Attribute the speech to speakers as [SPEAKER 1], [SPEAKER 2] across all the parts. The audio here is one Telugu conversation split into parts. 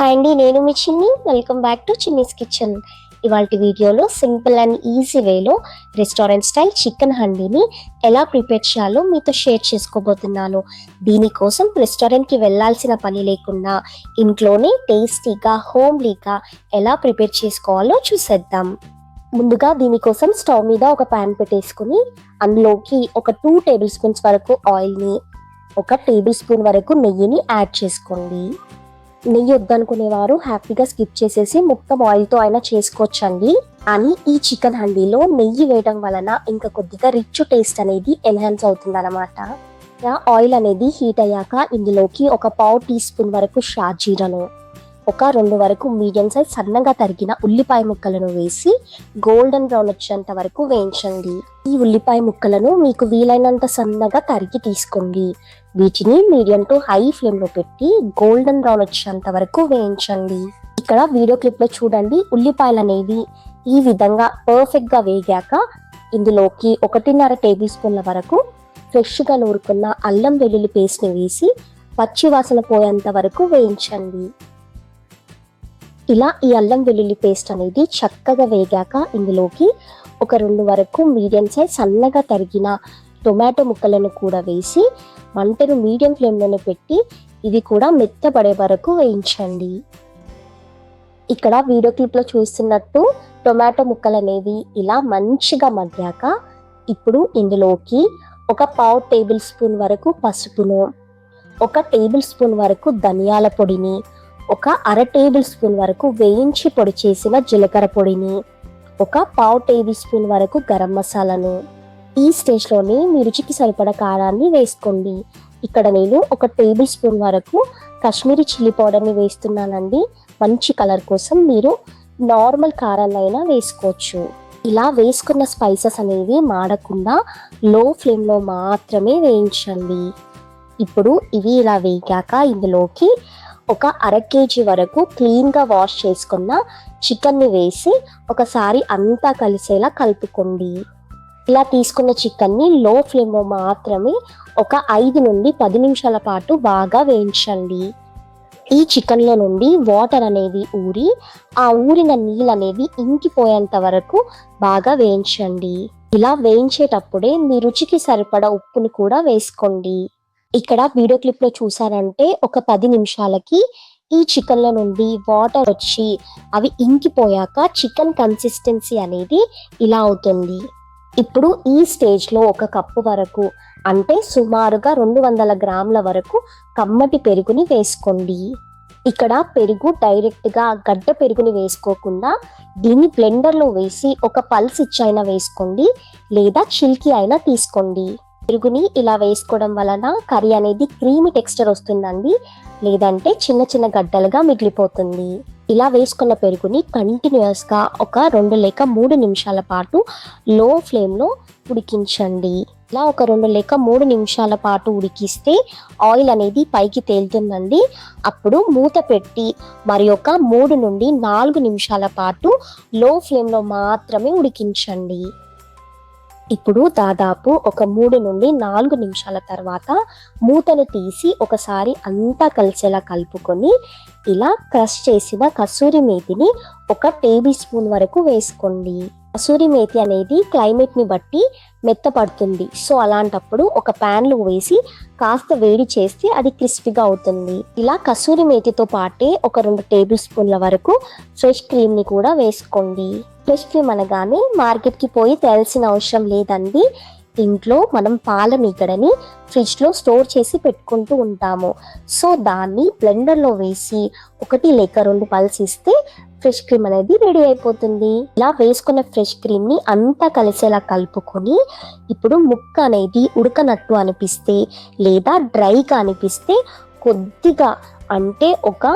[SPEAKER 1] హాయ్ అండి, నేను మీ చిన్ని. Welcome back to Chinni's kitchen. ఇవాళ వీడియోలో సింపుల్ అండ్ ఈజీ వేలో రెస్టారెంట్ స్టైల్ చికెన్ హండీని ఎలా ప్రిపేర్ చేయాలో మీతో షేర్ చేసుకోబోతున్నాను. దీనికోసం రెస్టారెంట్కి వెళ్ళాల్సిన పని లేకుండా ఇంట్లోనే టేస్టీగా హోమ్లీగా ఎలా ప్రిపేర్ చేసుకోవాలో చూసేద్దాం. ముందుగా దీనికోసం స్టవ్ మీద ఒక ప్యాన్ పెట్టేసుకుని అందులోకి ఒక 2 టేబుల్ స్పూన్స్ వరకు ఆయిల్ని, 1 టేబుల్ స్పూన్ వరకు నెయ్యిని యాడ్ చేసుకోండి. నెయ్యి వద్దనుకునేవారు హ్యాపీగా స్కిప్ చేసేసి మొత్తం ఆయిల్తో అయినా చేసుకోవచ్చండి. కానీ ఈ చికెన్ హండీలో నెయ్యి వేయడం వలన ఇంకా కొద్దిగా రిచ్ టేస్ట్ అనేది ఎన్హాన్స్ అవుతుంది అనమాట. ఆయిల్ అనేది హీట్ అయ్యాక ఇందులోకి ఒక 1/2 టీ స్పూన్ వరకు షాజీరాను, ఒక 2 వరకు మీడియం సైజ్ సన్నగా తరిగిన ఉల్లిపాయ ముక్కలను వేసి గోల్డెన్ బ్రౌన్ వచ్చేంత వరకు వేయించండి. ఈ ఉల్లిపాయ ముక్కలను మీకు వీలైనంత సన్నగా తరిగి తీసుకోండి. వీటిని మీడియం టు హై ఫ్లేమ్ లో పెట్టి గోల్డెన్ బ్రౌన్ వచ్చేంత వరకు వేయించండి. ఇక్కడ వీడియో క్లిప్ లో చూడండి, ఉల్లిపాయలు అనేవి ఈ విధంగా పర్ఫెక్ట్ గా వేగాక ఇందులోకి 1.5 టేబుల్ స్పూన్ల వరకు ఫ్రెష్ గా నూరుకున్న అల్లం వెల్లుల్లి పేస్ట్ ని వేసి పచ్చి వాసన పోయేంత వరకు వేయించండి. ఇలా ఈ అల్లం వెల్లుల్లి పేస్ట్ అనేది చక్కగా వేగాక ఇందులోకి ఒక 2 వరకు మీడియం సైజ్ సన్నగా తరిగిన టొమాటో ముక్కలను కూడా వేసి మంటను మీడియం ఫ్లేమ్లోనే పెట్టి ఇది కూడా మెత్తపడే వరకు వేయించండి. ఇక్కడ వీడియో క్లిప్లో చూస్తున్నట్టు టొమాటో ముక్కలు అనేవి ఇలా మంచిగా మగ్గాక ఇప్పుడు ఇందులోకి ఒక 1/2 టేబుల్ స్పూన్ వరకు పసుపును, 1 టేబుల్ స్పూన్ వరకు ధనియాల పొడిని, ఒక 1/2 టేబుల్ స్పూన్ వరకు వేయించి పొడి చేసిన జీలకర్ర పొడిని, ఒక 1/2 టేబుల్ స్పూన్ వరకు గరం మసాలాను, ఈ స్టేజ్లోనే మీ రుచికి సరిపడా కారాన్ని వేసుకోండి. ఇక్కడ నేను 1 టేబుల్ స్పూన్ వరకు కాశ్మీరీ చిల్లీ పౌడర్ని వేస్తున్నానండి. మంచి కలర్ కోసం మీరు నార్మల్ కారాన్నైనా వేసుకోవచ్చు. ఇలా వేసుకున్న స్పైసెస్ అనేవి మాడకుండా లో ఫ్లేమ్లో మాత్రమే వేయించండి. ఇప్పుడు ఇవి ఇలా వేగాక ఇందులోకి ఒక 1/2 కేజీ వరకు క్లీన్గా వాష్ చేసుకున్న చికెన్ని వేసి ఒకసారి అంతా కలిసేలా కలుపుకోండి. ఇలా తీసుకున్న చికెన్ని లో ఫ్లేమ్లో మాత్రమే ఒక 5 నుండి 10 నిమిషాల పాటు బాగా వేయించండి. ఈ చికెన్లో నుండి వాటర్ అనేవి ఊరి ఆ ఊరిన నీళ్ళు అనేవి ఇంకిపోయేంత వరకు బాగా వేయించండి. ఇలా వేయించేటప్పుడే మీ రుచికి సరిపడా ఉప్పుని కూడా వేసుకోండి. ఇక్కడ వీడియో క్లిప్లో చూసారంటే ఒక 10 నిమిషాలకి ఈ చికెన్లో నుండి వాటర్ వచ్చి అవి ఇంకిపోయాక చికెన్ కన్సిస్టెన్సీ అనేది ఇలా అవుతుంది. ఇప్పుడు ఈ స్టేజ్లో 1 కప్పు వరకు అంటే సుమారుగా 200 గ్రాముల వరకు కమ్మటి పెరుగుని వేసుకోండి. ఇక్కడ పెరుగు డైరెక్ట్గా గడ్డ పెరుగుని వేసుకోకుండా దీన్ని బ్లెండర్లో వేసి ఒక పల్స్ ఇచ్చైనా వేసుకోండి, లేదా చిల్కి అయినా తీసుకోండి. పెరుగుని ఇలా వేసుకోవడం వలన కర్రీ అనేది క్రీమీ టెక్స్చర్ వస్తుందండి, లేదంటే చిన్న చిన్న గడ్డలుగా మిగిలిపోతుంది. ఇలా వేసుకున్న పెరుగుని కంటిన్యూస్గా ఒక 2 లేక 3 నిమిషాల పాటు లో ఫ్లేమ్లో ఉడికించండి. ఇలా ఒక 2 లేక 3 నిమిషాల పాటు ఉడికిస్తే ఆయిల్ అనేది పైకి తేలుతుందండి. అప్పుడు మూత పెట్టి మరి ఒక 3 నుండి 4 నిమిషాల పాటు లో ఫ్లేమ్లో మాత్రమే ఉడికించండి. ఇప్పుడు దాదాపు ఒక 3 నుండి 4 నిమిషాల తర్వాత మూతను తీసి ఒకసారి అంతా కలిసేలా కలుపుకొని ఇలా క్రష్ చేసిన కసూరి మేతిని 1 టేబుల్ స్పూన్ వరకు వేసుకోండి. కసూరి మేతి అనేది క్లైమేట్ని బట్టి మెత్తపడుతుంది. సో అలాంటప్పుడు ఒక ప్యాన్లో వేసి కాస్త వేడి చేస్తే అది క్రిస్పీగా అవుతుంది. ఇలా కసూరి మేతితో పాటే ఒక 2 టేబుల్ స్పూన్ల వరకు ఫ్రెష్ క్రీమ్ని కూడా వేసుకోండి. ఫ్రెష్ క్రీమ్ అనగానే మార్కెట్కి పోయి తేల్సిన అవసరం లేదండి. ఇంట్లో మనం పాల మీగడని ఫ్రిడ్జ్లో స్టోర్ చేసి పెట్టుకుంటూ ఉంటాము. సో దాన్ని బ్లెండర్లో వేసి 1 లేక 2 పల్స్ ఇస్తే ఫ్రెష్ క్రీమ్ అనేది రెడీ అయిపోతుంది. ఇలా వేసుకున్న ఫ్రెష్ క్రీమ్ని అంతా కలిసేలా కలుపుకొని ఇప్పుడు ముక్క అనేది ఉడకనట్టు అనిపిస్తే లేదా డ్రైగా అనిపిస్తే కొద్దిగా అంటే ఒక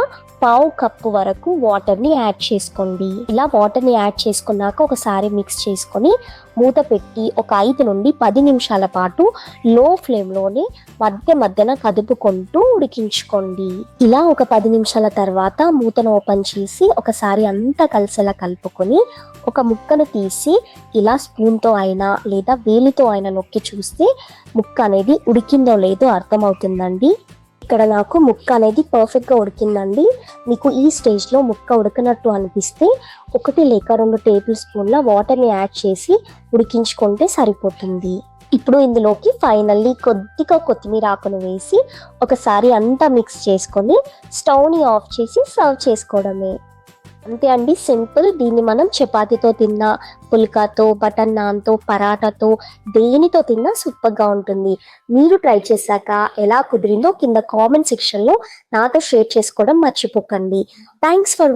[SPEAKER 1] 1/2 కప్పు వరకు వాటర్ని యాడ్ చేసుకోండి. ఇలా వాటర్ని యాడ్ చేసుకున్నాక ఒకసారి మిక్స్ చేసుకొని మూత పెట్టి ఒక 5 నుండి 10 నిమిషాల పాటు లో ఫ్లేమ్లోనే మధ్యన కదుపుకుంటూ ఉడికించుకోండి. ఇలా ఒక 10 నిమిషాల తర్వాత మూతను ఓపెన్ చేసి ఒకసారి అంతా కలిసేలా కలుపుకొని ఒక ముక్కను తీసి ఇలా స్పూన్తో అయినా లేదా వేలితో అయినా నొక్కి చూస్తే ముక్క అనేది ఉడికిందో లేదో అర్థమవుతుందండి. ఇక్కడ నాకు ముక్క అనేది పర్ఫెక్ట్గా ఉడికిందండి. మీకు ఈ స్టేజ్లో ముక్క ఉడకనట్టు అనిపిస్తే 1 లేక 2 టేబుల్ స్పూన్ల వాటర్ని యాడ్ చేసి ఉడికించుకుంటే సరిపోతుంది. ఇప్పుడు ఇందులోకి ఫైనల్లీ కొద్దిగా కొత్తిమీర ఆకును వేసి ఒకసారి అంతా మిక్స్ చేసుకొని స్టవ్ని ఆఫ్ చేసి సర్వ్ చేసుకోవడమే. అంతే అండి, సింపుల్. దీన్ని మనం చపాతీతో తిన్నా, పుల్కాతో, బటర్ నాన్తో, పరాటాతో, దేనితో తిన్నా సూపర్గా ఉంటుంది. మీరు ట్రై చేశాక ఎలా కుదిరిందో కింద కామెంట్ సెక్షన్లో నాతో షేర్ చేసుకోవడం మర్చిపోకండి. Thanks for